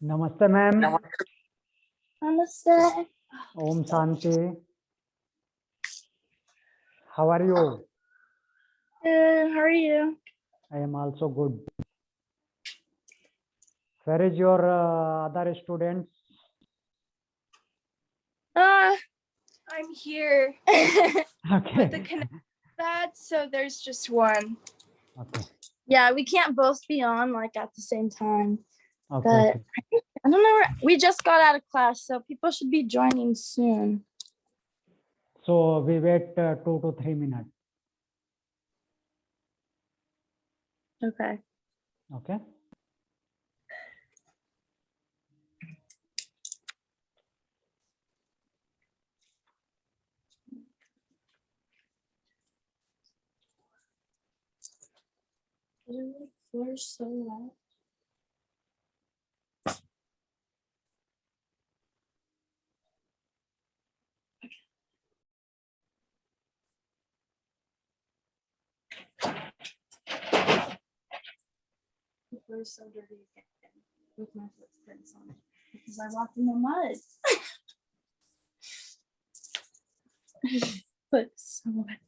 नमस्ते ma'am. Namaste. ओम शांति। How are you? Good. How are you? I am also good. Where is your other students? I'm here. Okay. But the connection is bad, so there's just one. Okay. Yeah, we can't both be on like at the same time. Okay. But Okay. I don't know. We just got out of class, so people should be joining soon. So we wait 2 to 3 minutes. Okay. Okay. The floor's so loud. The floor's so dirty again with my footprints on it because I walked in the mud. But so wet.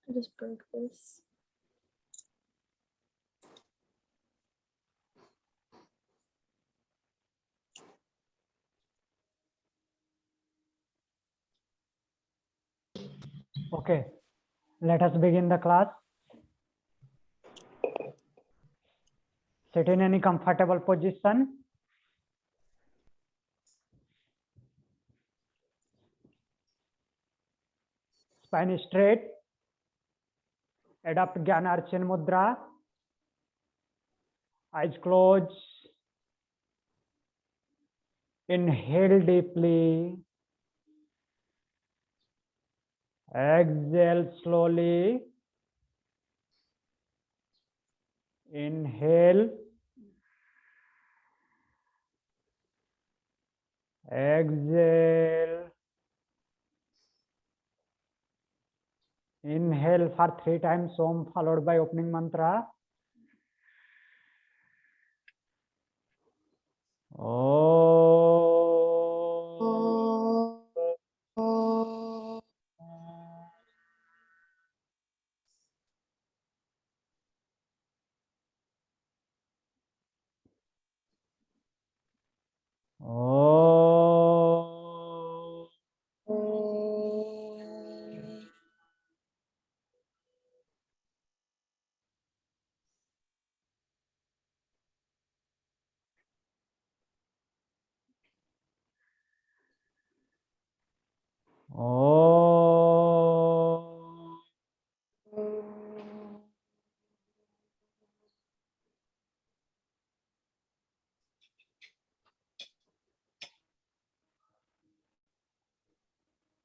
I just broke this. Okay. Let us begin the class. Sit in any comfortable position. Spine straight. Adopt Gyanarchan Mudra. Eyes closed. Inhale deeply. Exhale slowly. Inhale. Exhale. Inhale for 3 times Om followed by opening mantra.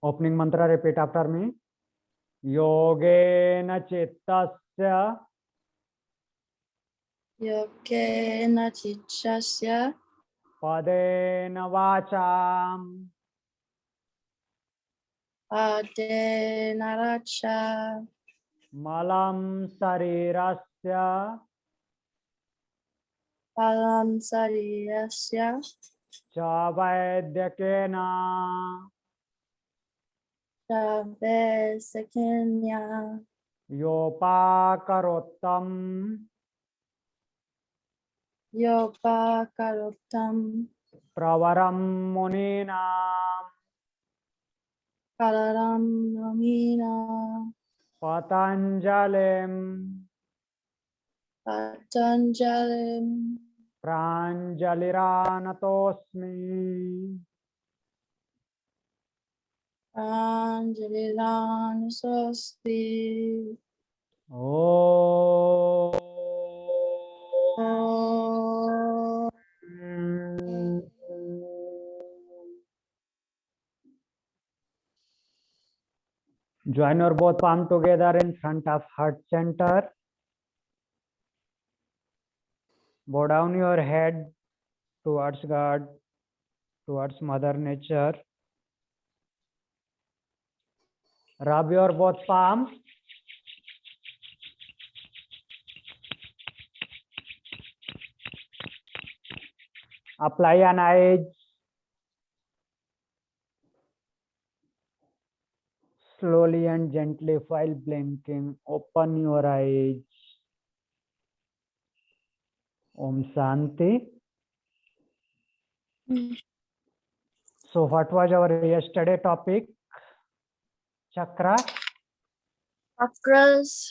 Opening mantra, repeat after me. Yogena Chittasya Yogena Chichasya Padena Vacham Adena Racha Malam Sarirasya Palam Sarirasya Chavaidhyakena Shavesekenya Yopakarottam Yopakarotam Pravaram Muninam Kalaram Ramina Patanjalim Patanjalim Pranjaliranatosmi Anjalilan Swasti Oh. Join your both palm together in front of heart center. Bow down your head towards God, towards Mother Nature. Rub your both palms. Apply an eyes. Slowly and gently while blinking, open your eyes. Om Shanti. So what was our yesterday topic? Chakra. Chakras.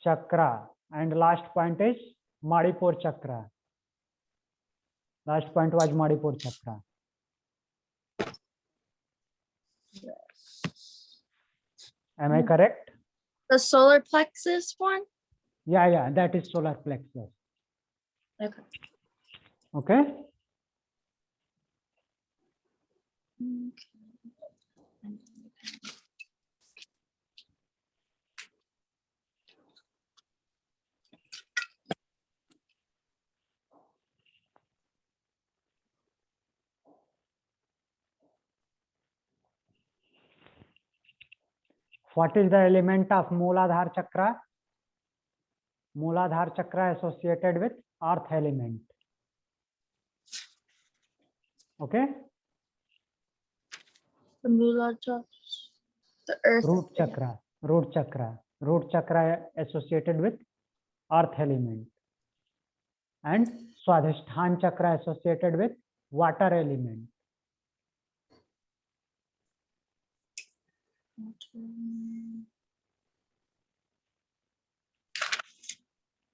Chakra. And last point is Manipur Chakra. Last point was Manipur Chakra. Am I correct? The solar plexus one? Yeah, that is solar plexus. Okay. Okay? What is the element of Mooladhara Chakra? Mooladhara Chakra associated with earth element. Okay? The Muladhara, the earth. Root Chakra. Root Chakra. Root Chakra associated with earth element. And Swadhisthana Chakra associated with water element.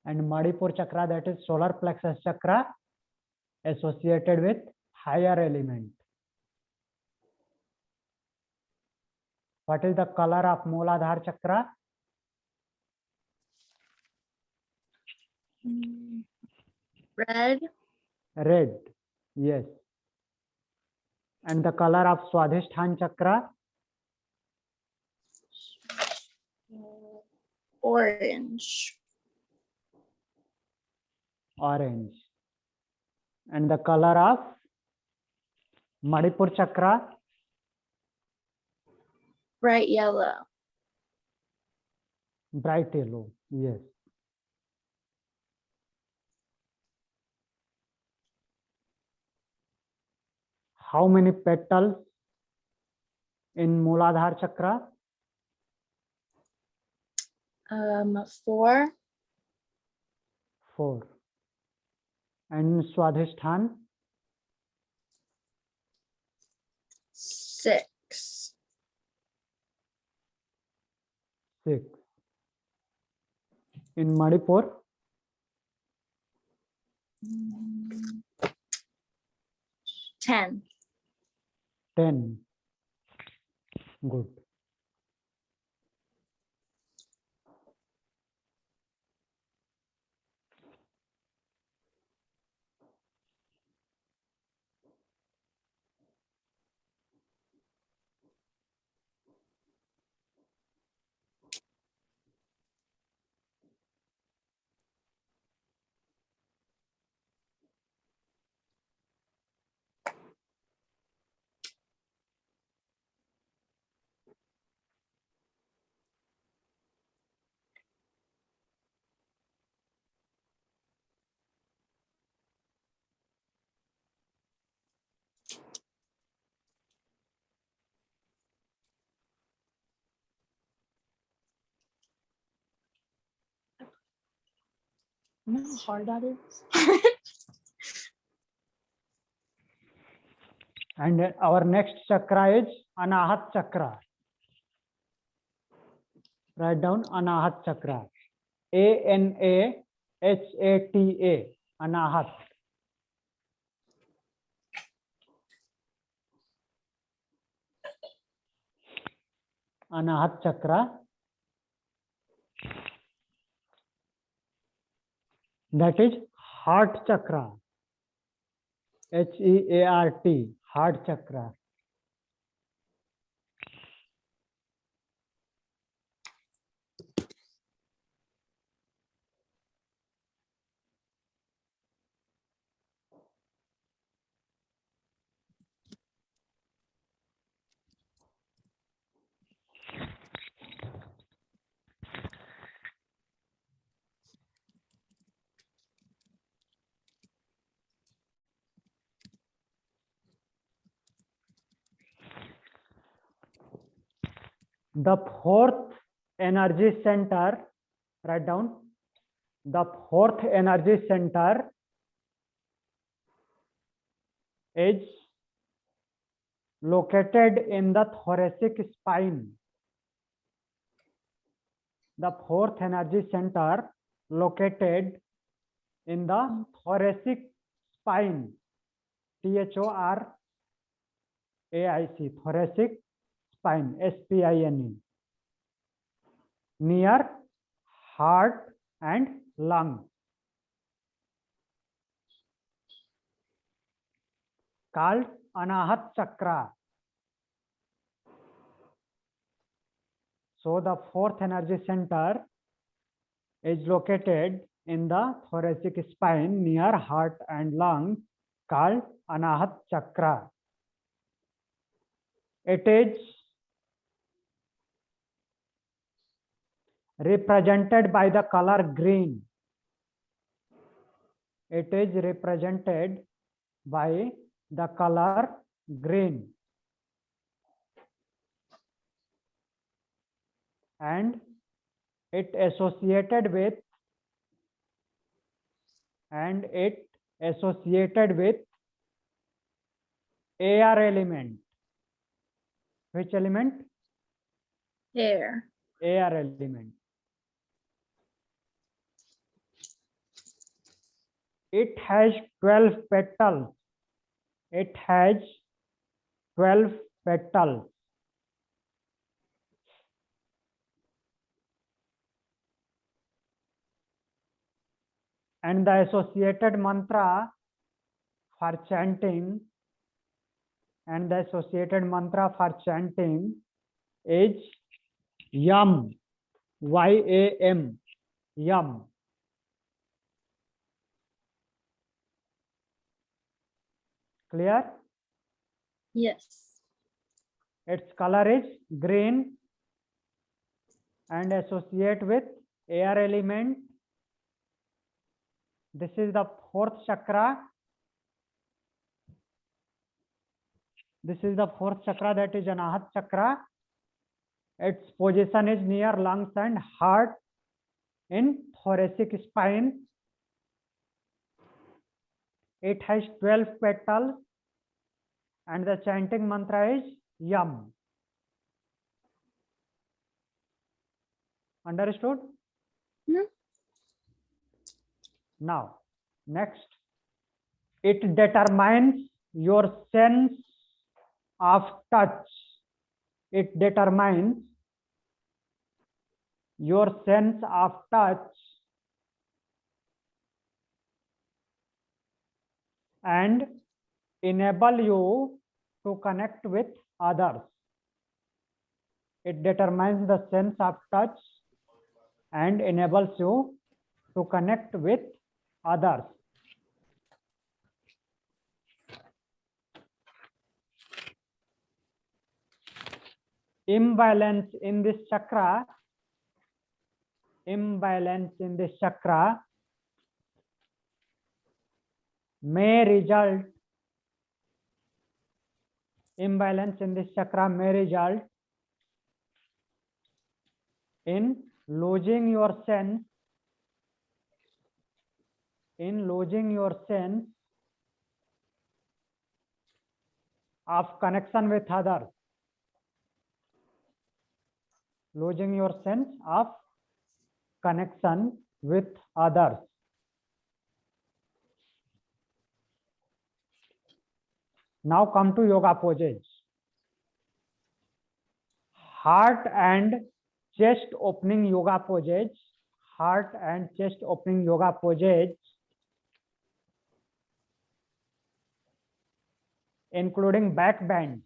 And Manipur Chakra, that is solar plexus chakra associated with higher element. What is the color of Mooladhara Chakra? Red. Red. Yes. And the color of Swadhisthana Chakra? Orange. Orange. And the color of Manipur Chakra? Bright yellow. Bright yellow. Yes. How many petals in Mooladhara Chakra? 4. 4. And Swadhisthana? 6. 6. In Manipur? 10. 10. Good. You know how hard that is? And our next chakra is Anahat Chakra. Write down Anahat Chakra. A-N-A-H-A-T-A. Anahat. Anahat Chakra. that is heart chakra. HEART, heart chakra. The fourth energy center, write down. The fourth energy center is located in the thoracic spine. The fourth energy center located in the thoracic spine. THORAIC, thoracic spine, SPINE, near heart and lung. Called Anahat Chakra. So the fourth energy center is located in the thoracic spine near heart and lung, called Anahat Chakra. It is represented by the color green. It is represented by the color green. And it associated with air element. Which element? Air. Air element. It has 12 petals. It has 12 petals. And the associated mantra for chanting is YAM. YAM. YAM. Clear? Yes. Its color is green and associate with air element. This is the fourth chakra. This is the fourth chakra, that is Anahat Chakra. Its position is near lungs and heart in thoracic spine. It has 12 petals and the chanting mantra is YAM. Understood? Hmm. Now, next, it determines your sense of touch. It determines your sense of touch and enable you to connect with others. It determines the sense of touch and enables you to connect with others. Imbalance in this chakra may result in losing your sense of connection with others. Losing your sense of connection with others. Now come to yoga poses. Heart and chest opening yoga poses. heart and chest opening yoga poses, including back bend.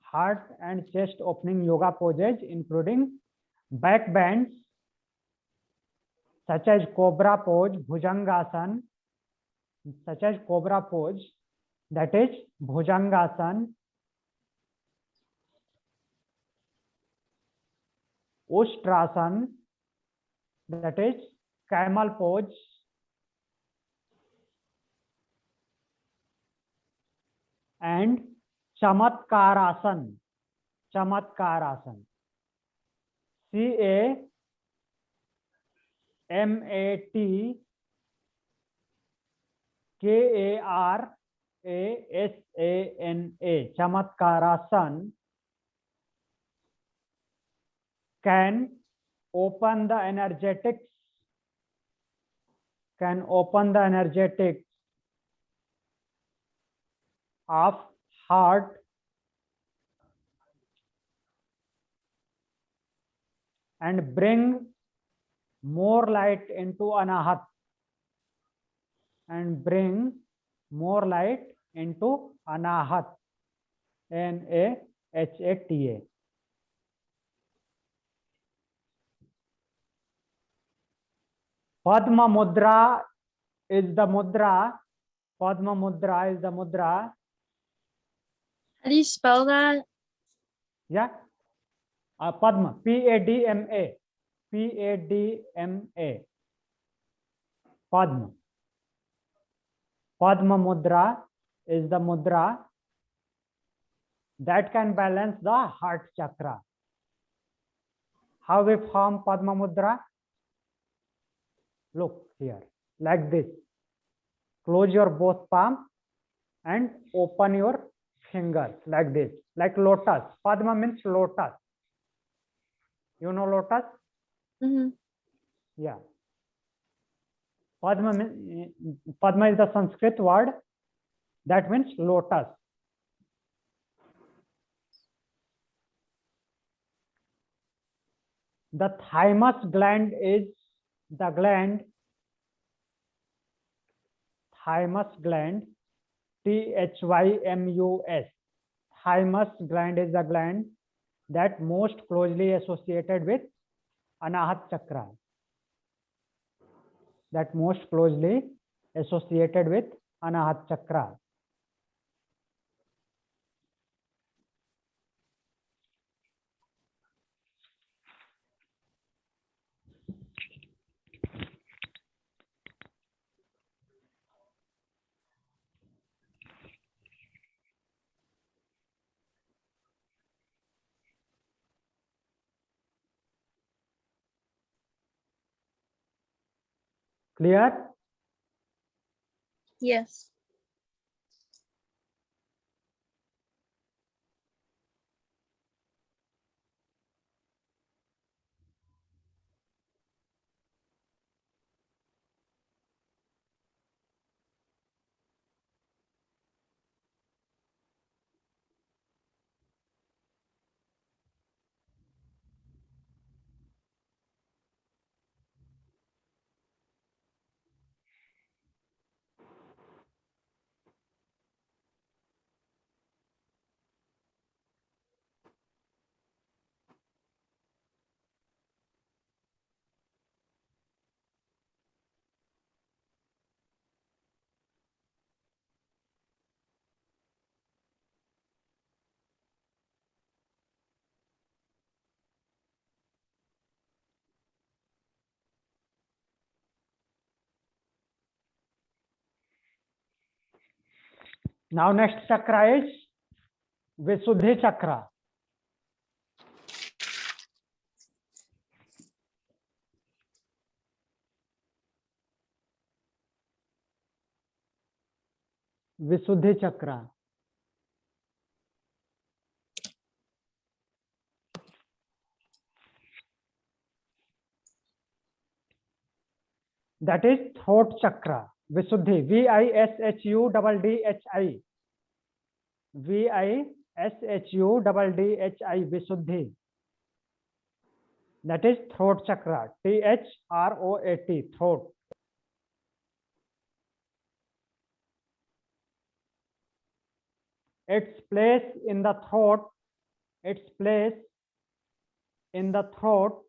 Heart and chest opening yoga poses, including back bends, such as cobra pose, bhujangasana, such as cobra pose, that is bhujangasana, ustrasana, that is camel pose, and chamatkarasana. Chamatkarasana. CAMATKARASANA. Chamatkarasana can open the energetics, of heart and bring more light into Anahat, Anahat, N-A-H-A-T-A. Padma Mudra is the mudra. Padma Mudra is the mudra. How do you spell that? Yeah. Padma. P-A-D-M-A. P-A-D-M-A. Padma. Padma Mudra is the mudra that can balance the heart chakra. How we form Padma Mudra? Look here, like this. Close your both palms and open your fingers like this, like lotus. Padma means lotus. You know lotus? Mm-hmm. Yeah. Padma is the Sanskrit word that means lotus. The thymus gland is the gland, thymus gland, T-H-Y-M-U-S. Thymus gland is the gland that most closely associated with Anahat chakra. That most closely associated with Anahat chakra. Clear? Yes. Now next chakra is Visuddhi chakra. Visuddhi chakra. That is throat chakra. Visuddhi. V-I-S-H-U-D-D-H-I. V-I-S-H-U-D-D-H-I. Visuddhi. That is throat chakra. Throat. Throat. Its place in the throat. Its place in the throat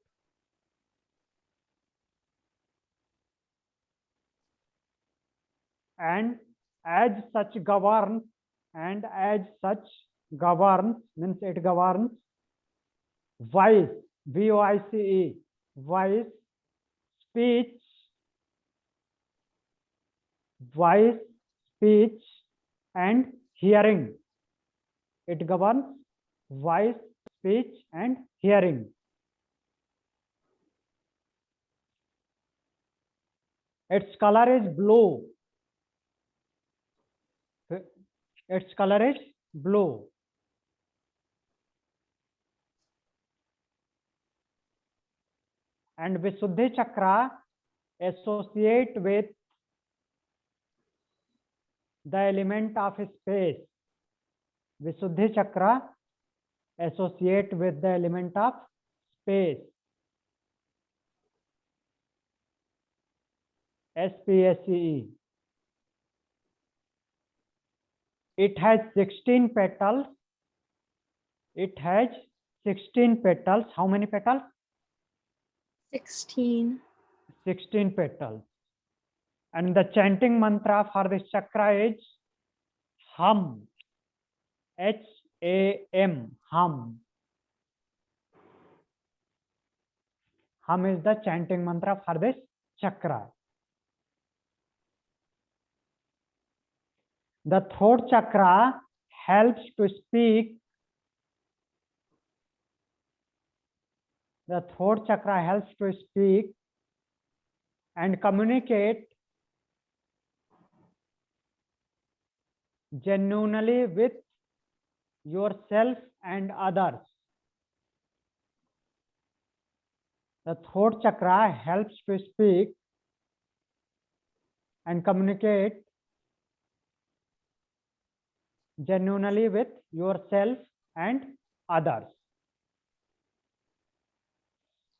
and as such governs means it governs voice, voice, voice, speech, voice, speech and hearing. It governs voice, speech and hearing. Its color is blue. Its color is blue. And Visuddhi chakra associate with the element of space. Visuddhi chakra associate with the element of space. SPACE. It has 16 petals. It has 16 petals. How many petals? 16. 16 petals. And the chanting mantra for this chakra is hum. HAM. Hum. Hum is the chanting mantra for this chakra. The throat chakra helps to speak. The throat chakra helps to speak and communicate genuinely with yourself and others. The throat chakra helps to speak and communicate genuinely with yourself and others.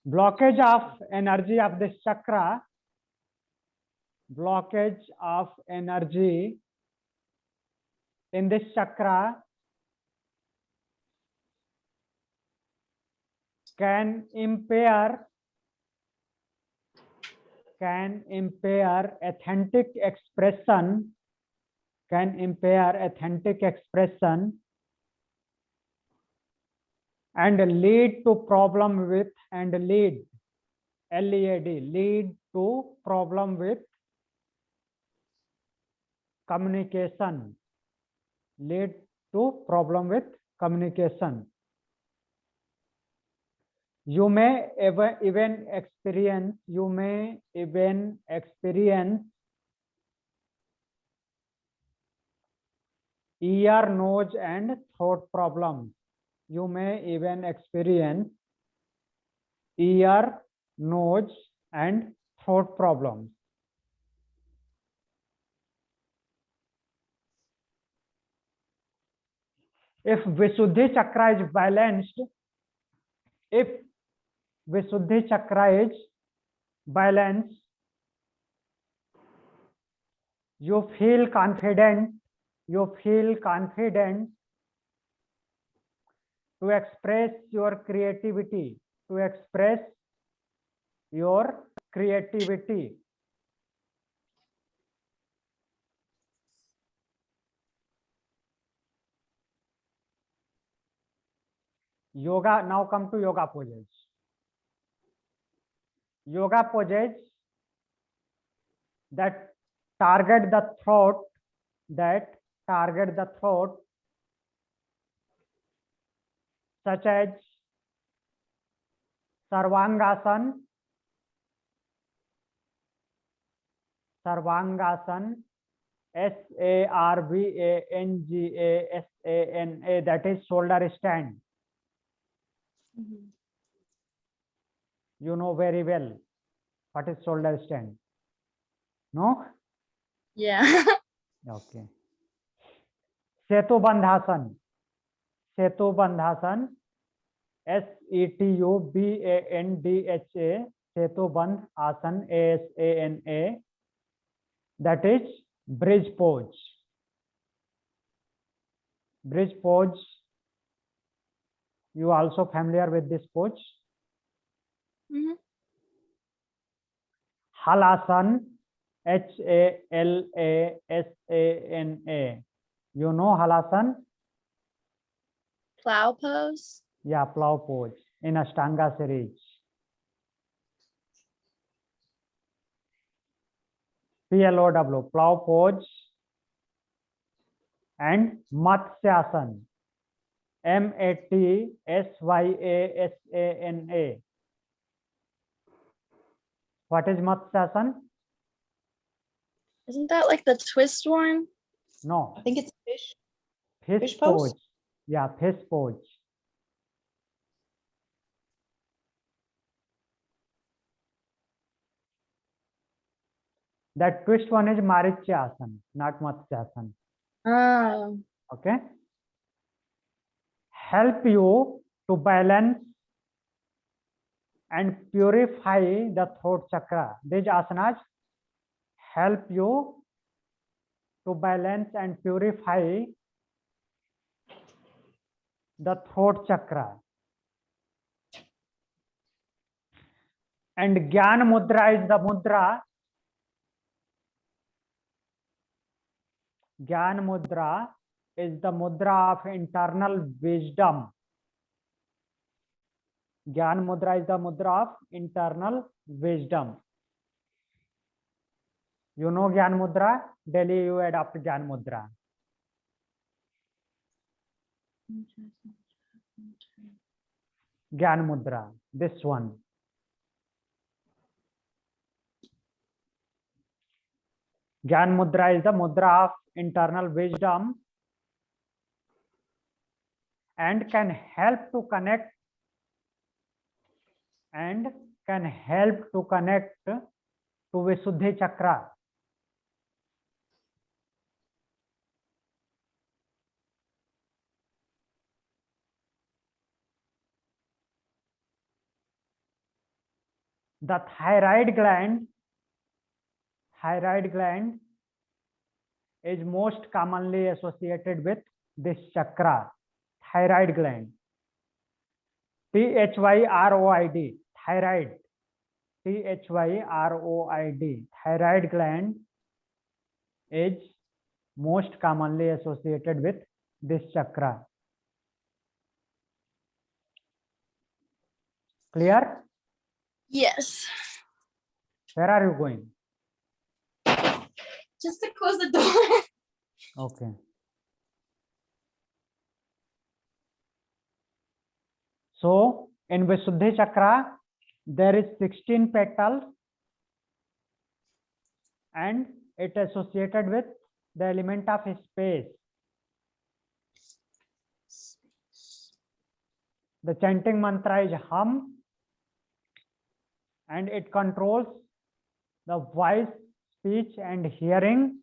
Blockage of energy of this chakra, blockage of energy in this chakra can impair authentic expression, and lead to problem with lead to problem with communication. Lead to problem with communication. You may even experience ear, nose and throat problems. You may even experience ear, nose and throat problems. If Visuddhi chakra is balanced, you feel confident to express your creativity, Yoga. Now come to yoga poses. Yoga poses that target the throat, such as Sarvangasana, Sarvangasana, that is shoulder stand. Mhm. You know very well what is shoulder stand. No? Yeah. Okay. Setubandhasan. SETUBANDHA, Setubandh Asan, ASANA, that is bridge pose. Bridge pose, you also familiar with this pose? Mhm. Halasan, HALASANA. You know Halasan? Plow pose. Yeah, plow pose in Ashtanga series. PLOW, plow pose, and Matsyasana, MATSYASANA. What is Matsyasana? Isn't that like the twist one? No, I think it's fish. fish Fish pose? pose. Yeah, fish pose. That twist one is Marityasana, not Matsyasana. Oh. Okay. Help you to balance and purify the throat chakra. These asanas help you to balance and purify the throat chakra. And Gyan Mudra is the mudra. Gyan Mudra is the mudra of internal wisdom. Gyan Mudra is the mudra of internal wisdom. You know Gyan Mudra? Daily you adopt Gyan Mudra. Gyan Mudra, this one. Gyan Mudra is the mudra of internal wisdom and can help to connect to Visuddhi Chakra. The thyroid gland is most commonly associated with this chakra, thyroid gland. THYROID, thyroid. THYROID, thyroid gland is most commonly associated with this chakra. Clear? Yes. Where are you going? Just to close the door. Okay. So in Visuddhi Chakra, there is 16 petals and it associated with the element of space. The chanting mantra is Hum and it controls the voice, speech and hearing.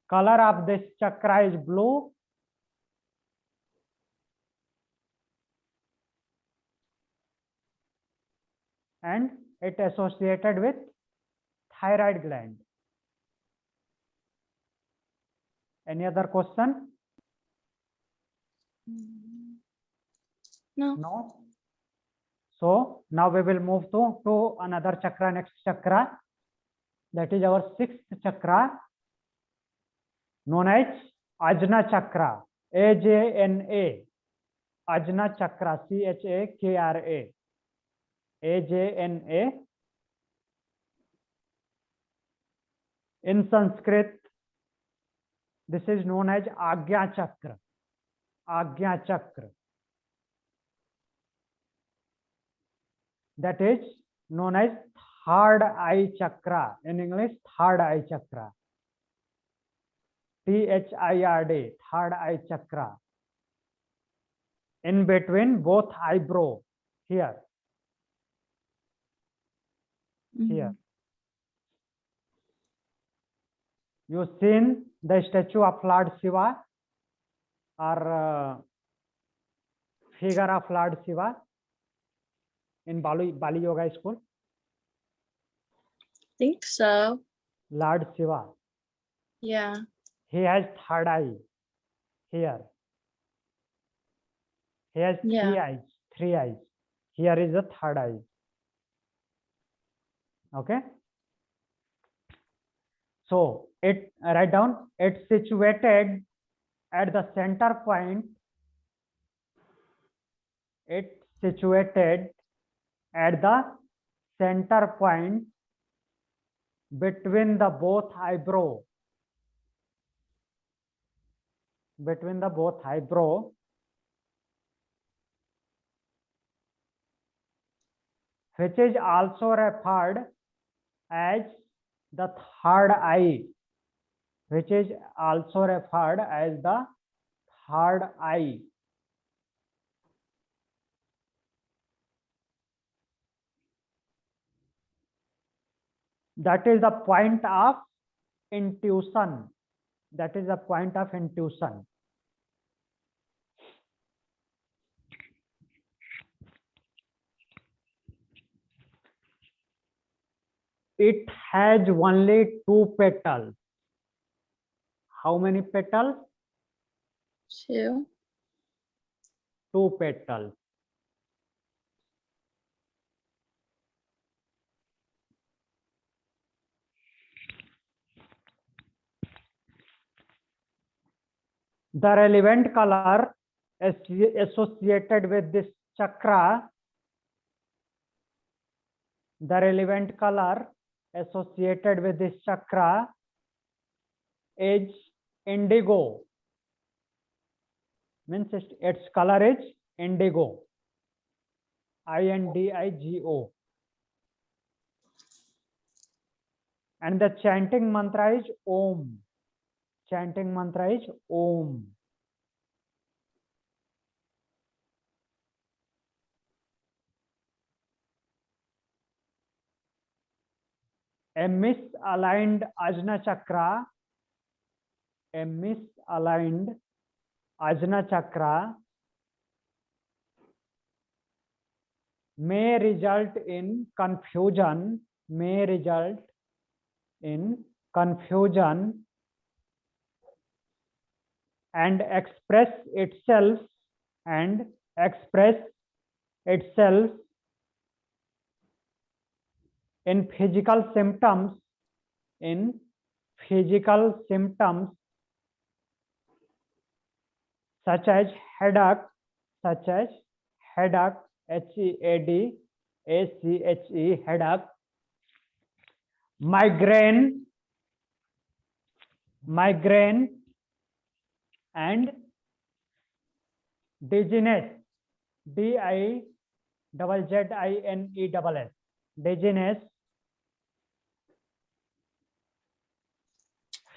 Color of this chakra is blue. And it associated with thyroid gland. Any other question? No. No. So now we will move to another chakra, next chakra. That is our sixth chakra, known as Ajna Chakra, AJNA. Ajna Chakra, CHAKRA. AJNA. In Sanskrit, this is known as Agya Chakra. Agya Chakra. That is known as third eye chakra. In English, third eye chakra. THIRD, third eye chakra. In between both eyebrow, here. Here. You've seen the statue of Lord Shiva. or figure of Lord Shiva in Bali Yoga School? Think so. Lord Shiva. Yeah. He has third eye here. He has Yeah. three eyes. Here is the third eye. Okay. So it write down, it's situated at the center point. It's situated at the center point between the both eyebrow. Between the both eyebrow. Which is also referred as the third eye. Which is also referred as the third eye. That is the point of intuition. That is the point of intuition. It has only 2 petals. How many petals? 2. 2 petals. The relevant color associated with this chakra, the relevant color associated with this chakra is indigo. Means its color is indigo. INDIGO. And the chanting mantra is Om. Chanting mantra is Om. A misaligned Ajna chakra, a misaligned Ajna chakra may result in confusion, and express itself in physical symptoms, such as headache, HEADACHE, headache, migraine, and dizziness, DIZZINESS, dizziness.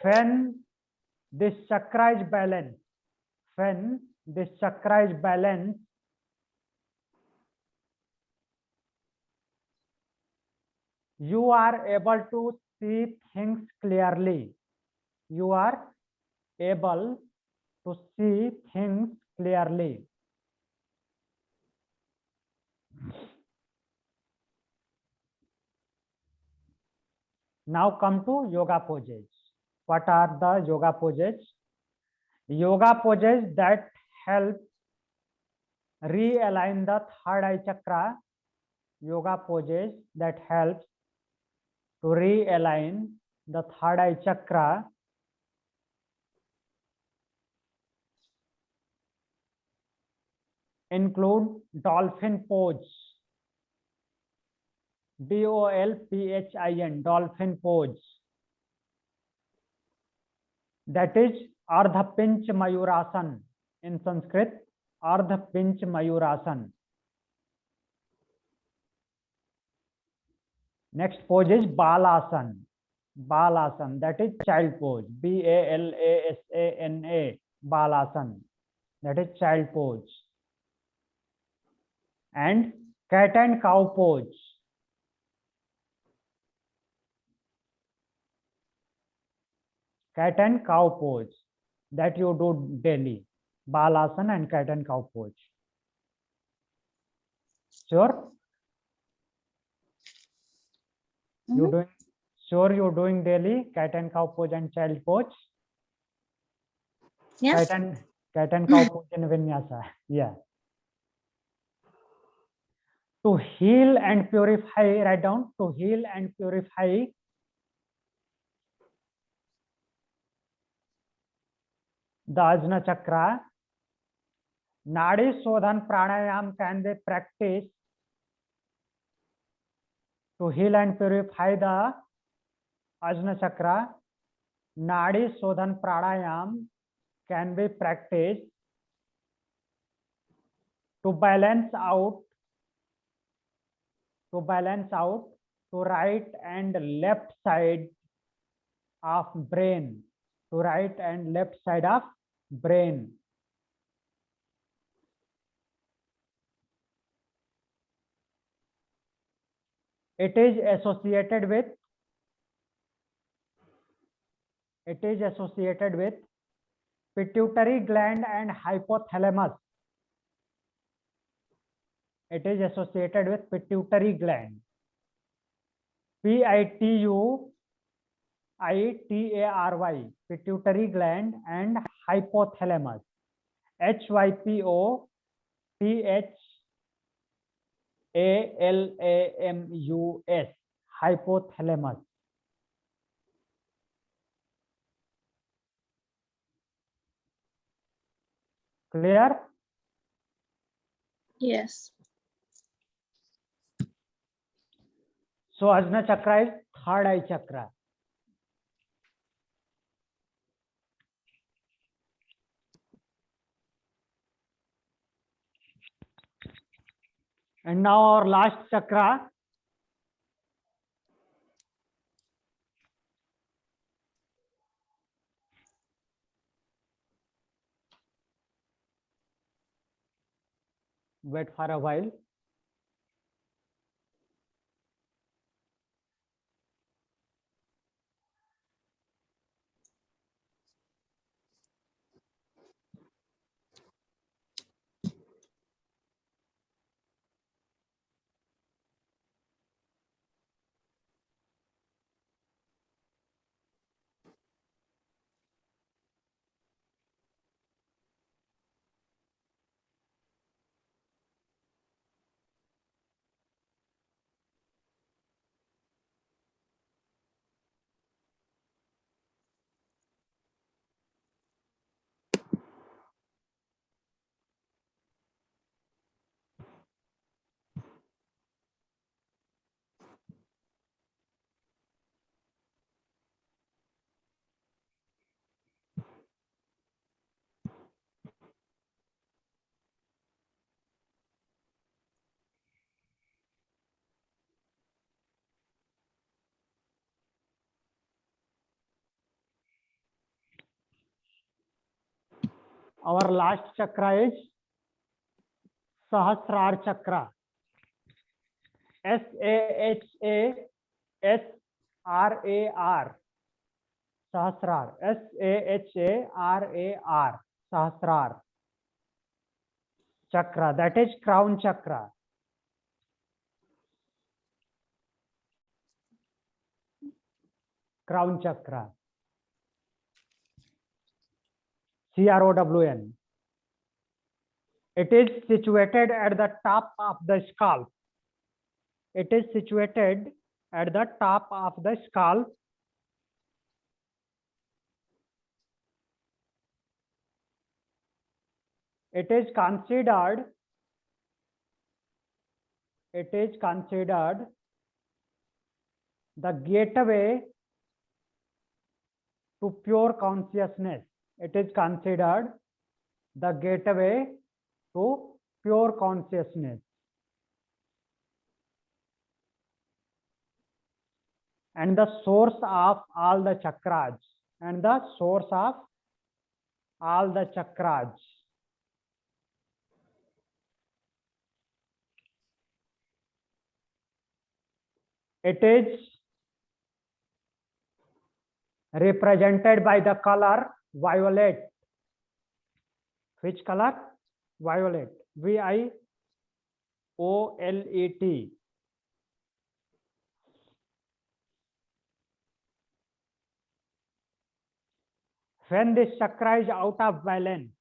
When this chakra is balanced, you are able to see things clearly. You are able to see things clearly. Now come to yoga poses. What are the yoga poses? Yoga poses that help realign the third eye chakra. Yoga poses that help to realign the third eye chakra include dolphin pose. DOLPHIN, dolphin pose. That is Ardha Pinch Mayurasan. In Sanskrit, Ardha Pinch Mayurasan. Next pose is Balasana. That is child pose. BALASANA. Balasana. That is child pose. And cat and cow pose. Cat and cow pose that you do daily. Balasana and cat and cow pose. Sure? You Mhm. doing? Sure, you're doing daily cat and cow pose and child pose. Yes. Cat and cow pose in vinyasa. Yeah. To heal and purify. Write down. To heal and purify the Ajna Chakra, Nadi Sodhan Pranayam can be practiced to heal and purify the Ajna Chakra. Nadi Sodhan Pranayam can be practiced to balance out to right and left side of brain, to right and left side of brain. It is associated with pituitary gland and hypothalamus. It is associated with pituitary gland. Pituitary, pituitary gland and hypothalamus. Hypothalamus, hypothalamus. Clear? Yes. So Ajna Chakra is third eye chakra. And now our last chakra, wait for a while. Our last chakra is Sahasrar chakra. Sahasrar. Sahasrar. Sahasrar. Sahasrar chakra. That is crown chakra. Crown chakra. CROWN. It is situated at the top of the scalp. It is situated at the top of the scalp. It is considered the gateway to pure consciousness. It is considered the gateway to pure consciousness. And the source of all the chakras. And the source of all the chakras. It is represented by the color violet. Which color? Violet. VIOLET. When this chakra is out of balance,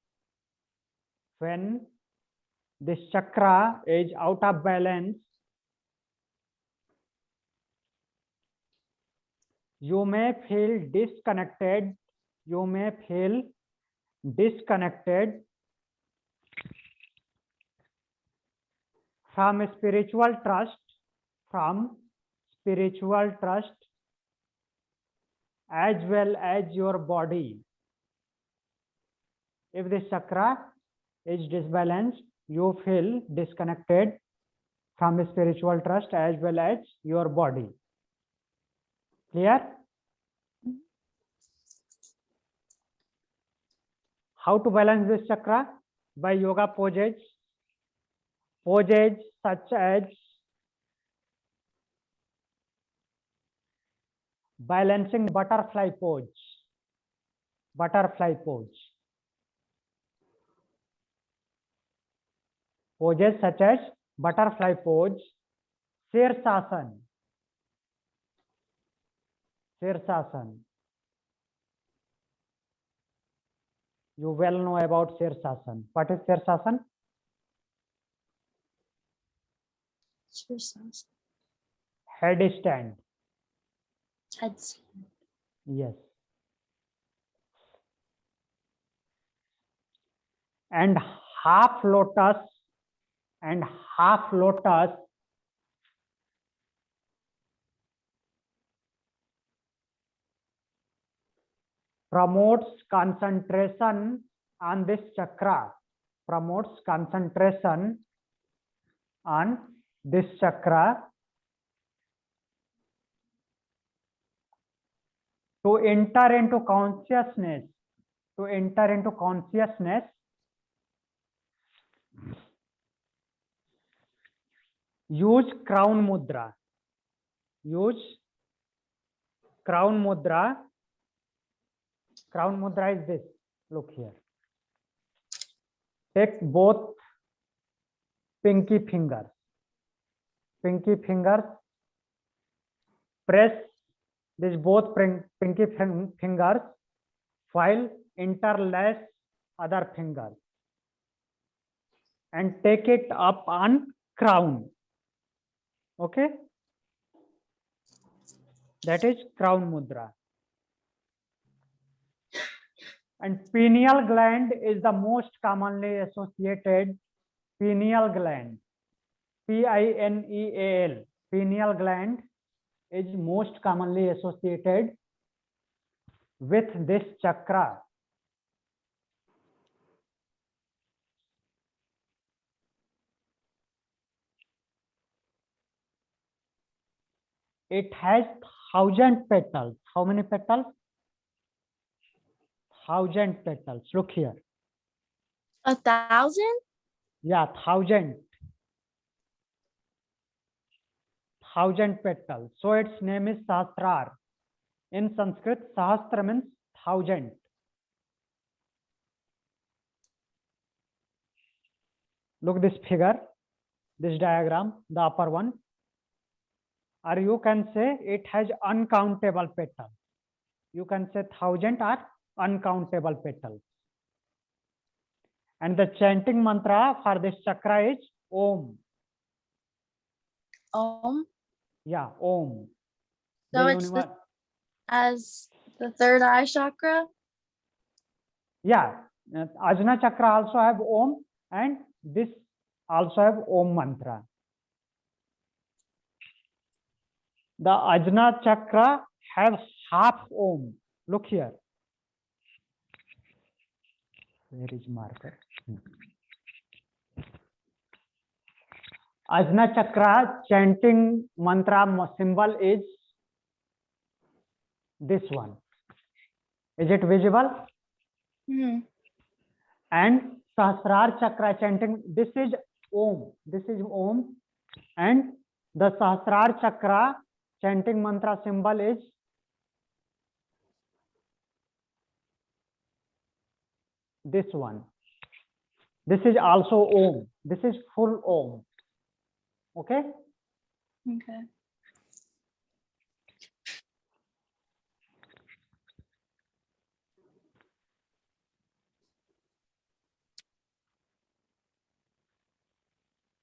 when this chakra is out of balance, you may feel disconnected. You may feel disconnected from spiritual trust, as well as your body. If this chakra is disbalanced, you feel disconnected from spiritual trust as well as your body. Clear? How to balance this chakra? By yoga poses. Poses such as balancing butterfly pose. Butterfly pose. Poses such as butterfly pose, Sirsasana. Sirsasana. You well know about Sirsasana. What is Sirsasana? Headstand. Headstand. Yes. And half lotus promotes concentration on this chakra. Promotes concentration on this chakra to enter into consciousness. To enter into consciousness, use crown mudra. Use crown mudra. Crown mudra is this. Look here. Take both pinky fingers. Pinky fingers. Press this both pinky fingers while interlace other fingers and take it up on crown. Okay, that is crown mudra. And pineal gland is the most commonly associated. Pineal gland, Pineal, pineal gland is most commonly associated with this chakra. It has 1,000 petals. How many petals? 1,000 petals. Look here. 1,000? Yeah, 1,000. 1,000 petals. So its name is Sahasrar. In Sanskrit, Sahasra means 1,000. Look this figure, this diagram, the upper one. Or you can say it has uncountable petals. You can say 1,000 are uncountable petals. And the chanting mantra for this chakra is Om. Om? Yeah, Om. So it's as the third eye chakra? Yeah, Ajna chakra also have Om, and this also have Om mantra. The Ajna chakra have half Om. Look here. Where is marker? Ajna chakra chanting mantra symbol is this one. Is it visible? Hmm. And Sahasrar chakra chanting, this is Om. This is Om. And the Sahasrar chakra chanting mantra symbol is this one. This is also Om. This is full Om. Okay. Okay.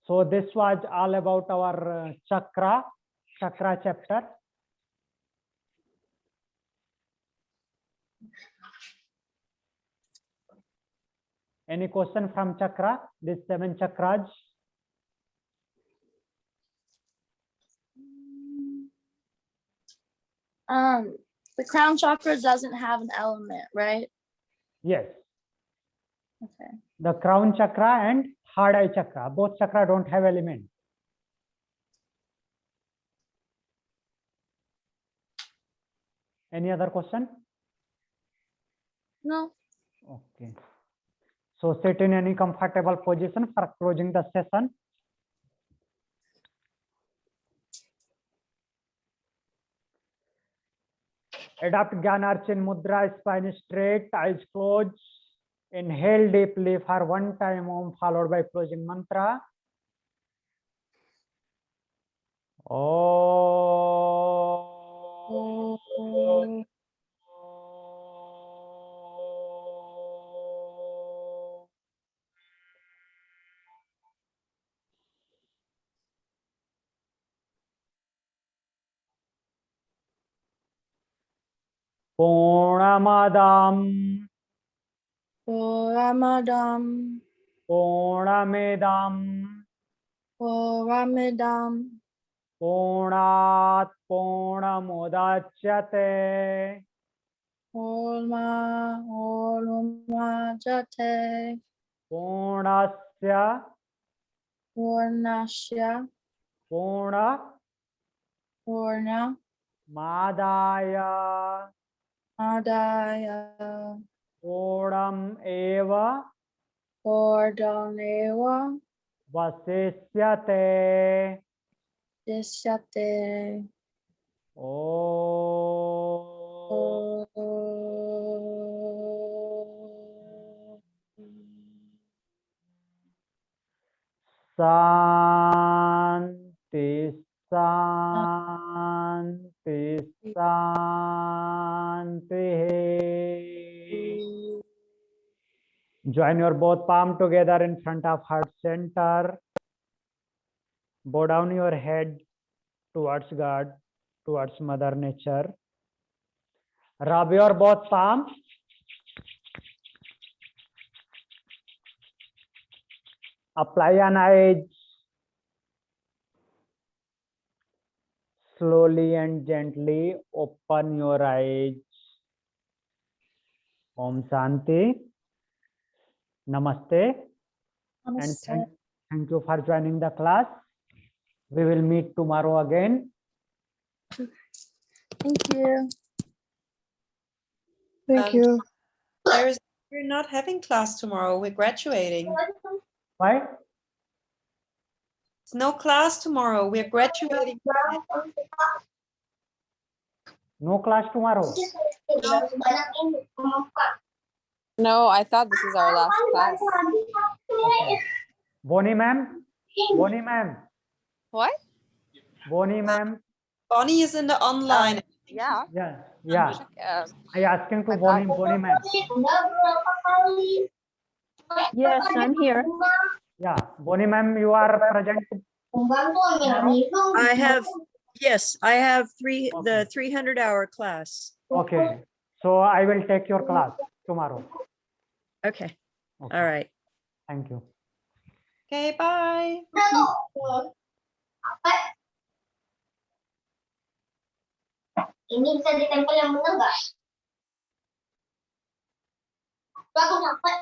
So this was all about our chakra chapter. Any question from chakra? These 7 chakras. The crown chakra doesn't have an element, right? Yes. Okay. The crown chakra and third eye chakra. Both chakra don't have element. Any other question? No. Okay. So sit in any comfortable position for closing the session. Adopt Gyanarchin Mudra, spine straight, eyes closed. Inhale deeply for 1 time Om followed by closing mantra. Om. Purnamadam Ramadam. Purnamidam Ramidam. Purnat Purnamudachyate Olma Jate. Purnasya Purnasya. Purna Purna. Madaya Adaya. Purnam Eva Ordoneva. Vasishyate. Disyate. Om. Santi, Santi, Santi. Join your both palm together in front of heart center. Bow down your head towards God, towards Mother Nature. Rub your both palms. Apply an eyes. Slowly and gently open your eyes. Om Shanti. Namaste. And thank you for joining the class. We will meet tomorrow again. Thank you. Thank you. We're not having class tomorrow. We're graduating. Why? It's no class tomorrow. We're graduating. No class tomorrow. No, I thought this is our last class. Okay. Bonnie ma'am. Bonnie ma'am. What? Bonnie ma'am. Bonnie is in the online. Yeah. Yeah. Yeah. I asking to I Bonnie thought- ma'am. Yes, I'm here. Yeah. Bonnie ma'am, you are present. I have, yes, I have Okay. the 300-hour class. Okay. So I will take your class tomorrow. Okay, Okay. all right. Thank you. Okay, bye. Ini bisa ditempel yang menegas. Bagus sampai